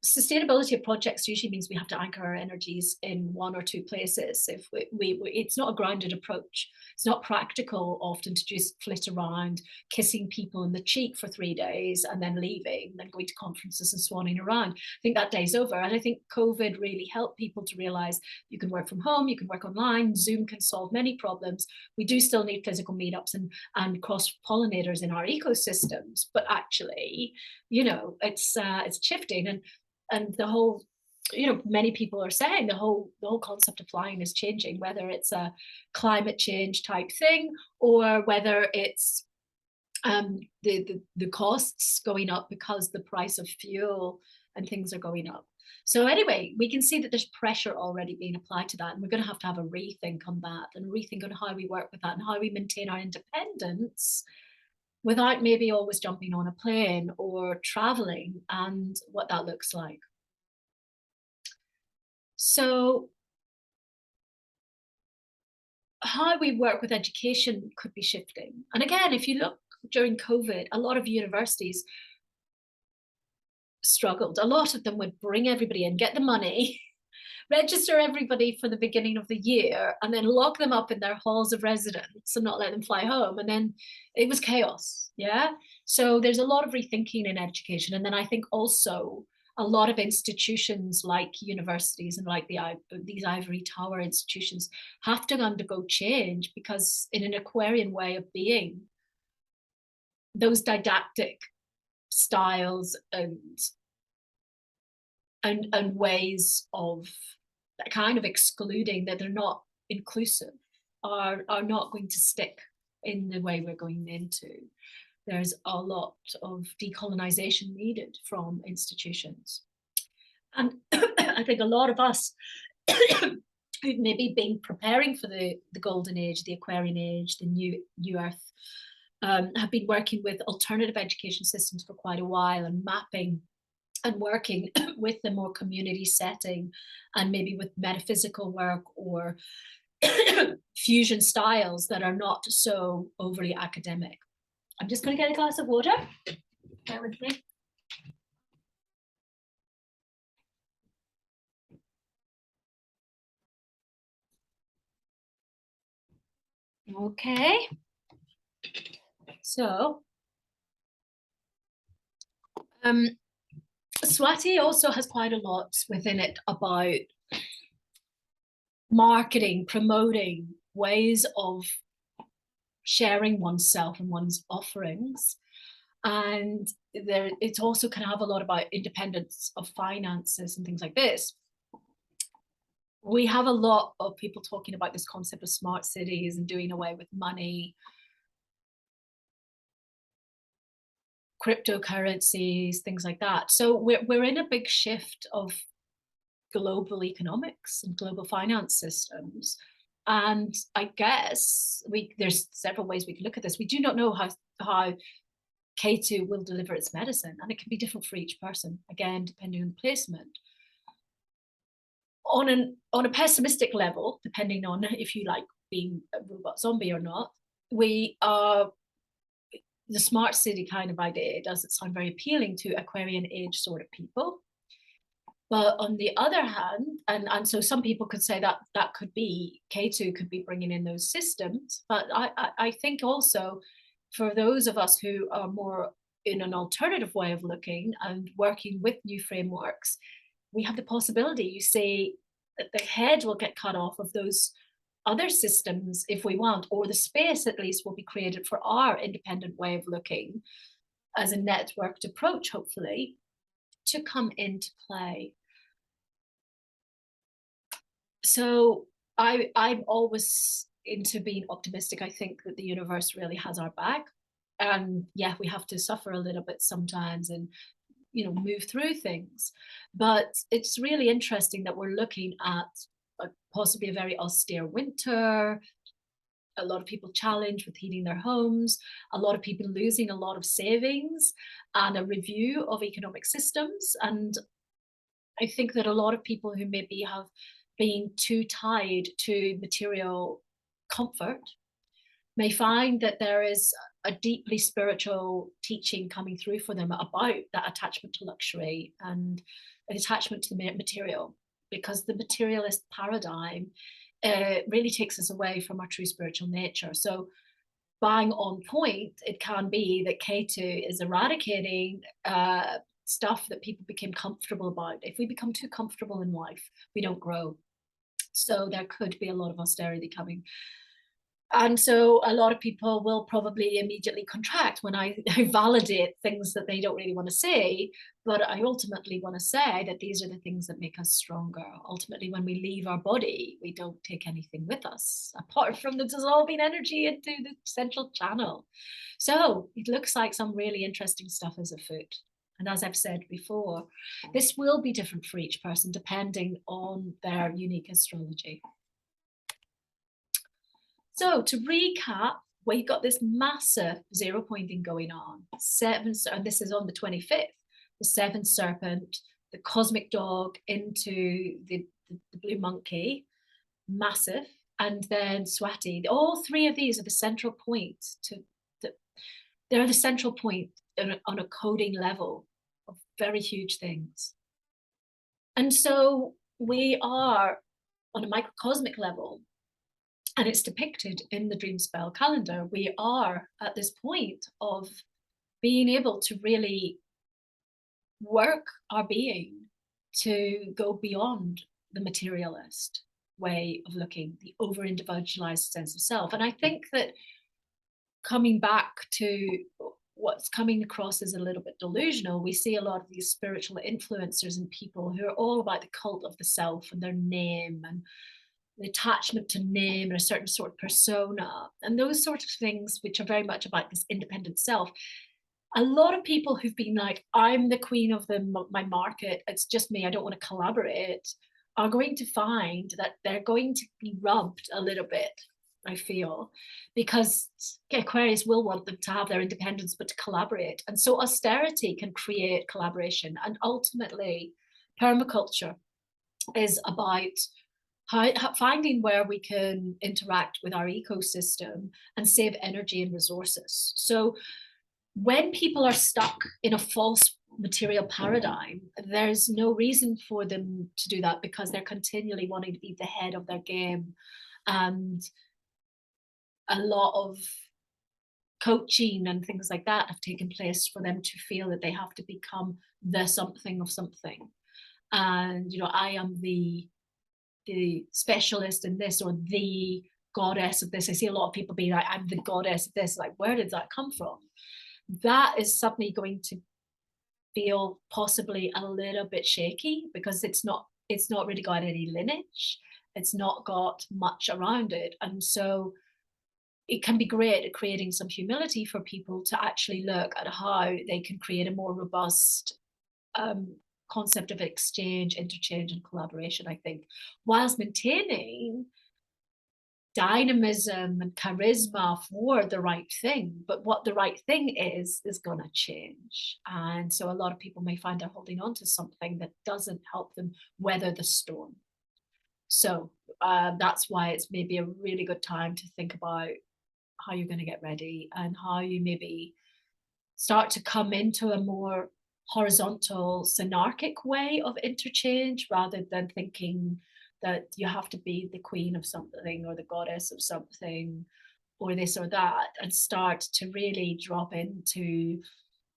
sustainability of projects usually means we have to anchor our energies in one or two places. If it's not a grounded approach. It's not practical often to just flit around, kissing people in the cheek for 3 days and then leaving, then going to conferences and swanning around. I think that day's over. And I think COVID really helped people to realize you can work from home, you can work online, Zoom can solve many problems. We do still need physical meetups and cross-pollinators in our ecosystems, but actually, it's shifting. And the whole, many people are saying the whole concept of flying is changing, whether it's a climate change type thing or whether it's the costs going up because the price of fuel and things are going up. So anyway, we can see that there's pressure already being applied to that, and we're going to have a rethink on that and rethink on how we work with that and how we maintain our independence without maybe always jumping on a plane or traveling, and what that looks like. So how we work with education could be shifting. And again, if you look during COVID, a lot of universities struggled. A lot of them would bring everybody in, get the money, register everybody for the beginning of the year, and then lock them up in their halls of residence and not let them fly home. And then it was chaos. Yeah. So there's a lot of rethinking in education. And then I think also a lot of institutions like universities and like these ivory tower institutions have to undergo change, because in an Aquarian way of being, those didactic styles and ways of kind of excluding, that they're not inclusive, are not going to stick in the way we're going into. There's a lot of decolonization needed from institutions. And I think a lot of us who've maybe been preparing for the golden age, the Aquarian age, the new earth, have been working with alternative education systems for quite a while and mapping and working with the more community setting and maybe with metaphysical work or fusion styles that are not so overly academic. I'm just going to get a glass of water. Bear with me. Okay. So, Swati also has quite a lot within it about marketing, promoting ways of sharing oneself and one's offerings. And it's also can have a lot about independence of finances and things like this. We have a lot of people talking about this concept of smart cities and doing away with money. cryptocurrencies, things like that. So we're in a big shift of global economics and global finance systems. And I guess there's several ways we can look at this. We do not know how K2 will deliver its medicine, and it can be different for each person, again, depending on the placement. On a pessimistic level, depending on if you like being a robot zombie or not, we are the smart city kind of idea doesn't sound very appealing to Aquarian age sort of people. But on the other hand, and so some people could say that that could be K2 could be bringing in those systems. But I think also for those of us who are more in an alternative way of looking and working with new frameworks, we have the possibility, you say, that the head will get cut off of those other systems if we want, or the space at least will be created for our independent way of looking as a networked approach, hopefully, to come into play. So I'm always into being optimistic. I think that the universe really has our back. And yeah, we have to suffer a little bit sometimes and move through things. But it's really interesting that we're looking at possibly a very austere winter, a lot of people challenged with heating their homes, a lot of people losing a lot of savings, and a review of economic systems. And I think that a lot of people who maybe have been too tied to material comfort may find that there is a deeply spiritual teaching coming through for them about that attachment to luxury and an attachment to the material, because the materialist paradigm really takes us away from our true spiritual nature. So bang on point, it can be that K2 is eradicating stuff that people became comfortable about. If we become too comfortable in life, we don't grow. So there could be a lot of austerity coming. And so a lot of people will probably immediately contract when I validate things that they don't really want to say. But I ultimately want to say that these are the things that make us stronger. Ultimately, when we leave our body, we don't take anything with us apart from the dissolving energy into the central channel. So it looks like some really interesting stuff is afoot. And as I've said before, this will be different for each person depending on their unique astrology. So to recap, we've got this massive zero pointing going on. And this is on the 25th, the seventh serpent, the cosmic dog into the blue monkey, massive, and then Swati. All three of these are the central points they're the central point on a coding level of very huge things. And so we are on a microcosmic level, and it's depicted in the Dreamspell calendar. We are at this point of being able to really work our being to go beyond the materialist way of looking, the over-individualized sense of self. And I think that coming back to what's coming across as a little bit delusional, we see a lot of these spiritual influencers and people who are all about the cult of the self and their name and the attachment to name and a certain sort of persona and those sorts of things, which are very much about this independent self. A lot of people who've been like, I'm the queen of my market, it's just me, I don't want to collaborate, are going to find that they're going to be rubbed a little bit, I feel, because Aquarius will want them to have their independence, but to collaborate. And so austerity can create collaboration. And ultimately, permaculture is about finding where we can interact with our ecosystem and save energy and resources. So when people are stuck in a false material paradigm, there's no reason for them to do that, because they're continually wanting to be the head of their game. And a lot of coaching and things like that have taken place for them to feel that they have to become the something of something. And, I am the specialist in this, or the goddess of this. I see a lot of people being like, I'm the goddess of this. Like, where did that come from? That is suddenly going to feel possibly a little bit shaky, because it's not really got any lineage. It's not got much around it. And so it can be great at creating some humility for people to actually look at how they can create a more robust um, concept of exchange, interchange, and collaboration, I think, whilst maintaining dynamism and charisma for the right thing. But what the right thing is going to change. And so a lot of people may find they're holding on to something that doesn't help them weather the storm. So that's why it's maybe a really good time to think about how you're going to get ready and how you maybe start to come into a more horizontal synarchic way of interchange rather than thinking that you have to be the queen of something or the goddess of something or this or that, and start to really drop into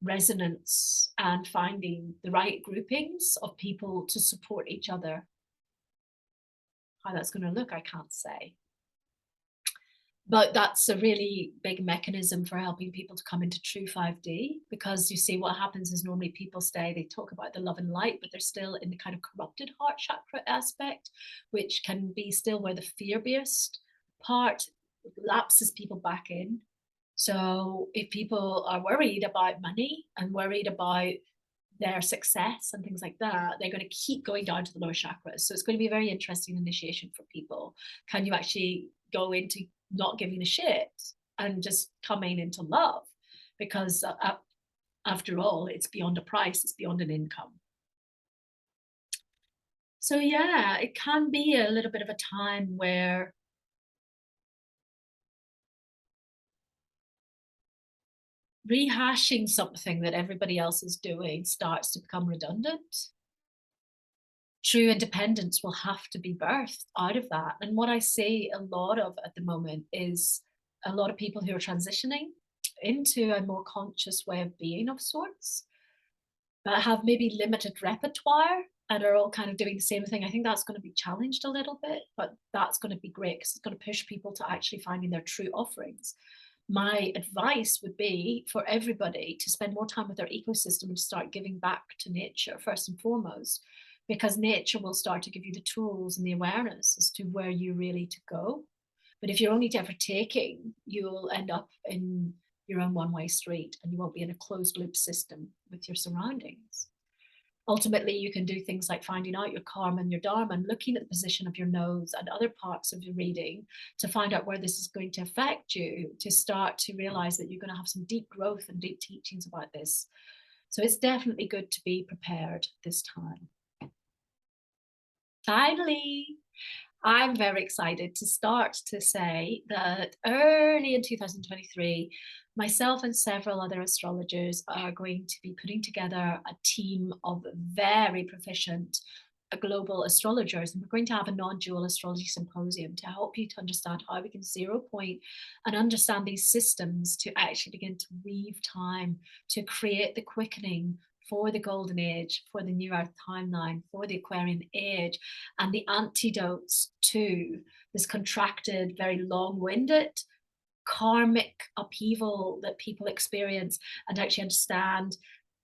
resonance and finding the right groupings of people to support each other. How that's going to look, I can't say. But that's a really big mechanism for helping people to come into true 5D, because you see what happens is normally people stay, they talk about the love and light, but they're still in the kind of corrupted heart chakra aspect, which can be still where the fear-based part lapses people back in. So if people are worried about money and worried about their success and things like that, they're going to keep going down to the lower chakras. So it's going to be a very interesting initiation for people. Can you actually go into not giving a shit and just coming into love? Because after all, it's beyond a price, it's beyond an income. So yeah, it can be a little bit of a time where rehashing something that everybody else is doing starts to become redundant. True independence will have to be birthed out of that. And what I see a lot of at the moment is a lot of people who are transitioning into a more conscious way of being of sorts, but have maybe limited repertoire and are all kind of doing the same thing. I think that's going to be challenged a little bit, but that's going to be great because it's going to push people to actually finding their true offerings. My advice would be for everybody to spend more time with their ecosystem and to start giving back to nature first and foremost, because nature will start to give you the tools and the awareness as to where you're really to go. But if you're only ever taking, you'll end up in your own one-way street and you won't be in a closed loop system with your surroundings. Ultimately, you can do things like finding out your karma and your dharma and looking at the position of your nodes and other parts of your reading to find out where this is going to affect you, to start to realize that you're going to have some deep growth and deep teachings about this. So it's definitely good to be prepared this time. Finally, I'm very excited to start to say that early in 2023, myself and several other astrologers are going to be putting together a team of very proficient global astrologers, and we're going to have a non-dual astrology symposium to help you to understand how we can zero point and understand these systems to actually begin to weave time to create the quickening for the golden age, for the new earth timeline, for the Aquarian age, and the antidotes to this contracted, very long-winded karmic upheaval that people experience, and actually understand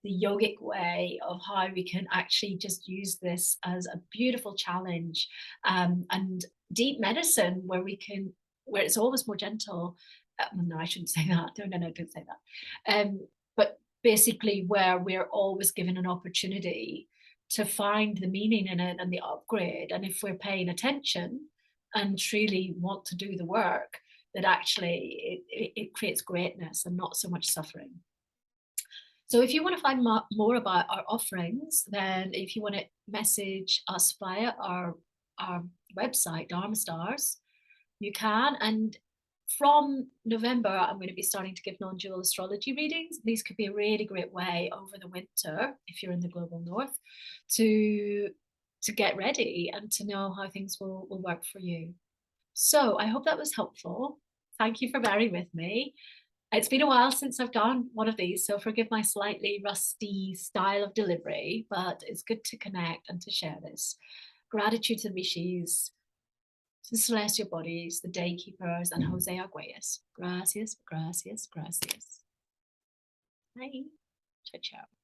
the yogic way of how we can actually just use this as a beautiful challenge, and deep medicine where it's always more gentle. No, I shouldn't say that. No, don't say that. But basically where we're always given an opportunity to find the meaning in it and the upgrade. And if we're paying attention and truly want to do the work, that actually it creates greatness and not so much suffering. So if you want to find more about our offerings, then if you want to message us via our website, Dharma Stars, you can. And from November, I'm going to be starting to give non-dual astrology readings. These could be a really great way over the winter, if you're in the global north, to get ready and to know how things will work for you. So I hope that was helpful. Thank you for bearing with me. It's been a while since I've done one of these, so forgive my slightly rusty style of delivery, but it's good to connect and to share this. Gratitude to the Rishis, to the celestial bodies, the day keepers, and Jose Arguelles. Gracias, gracias, gracias. Bye. Ciao, ciao.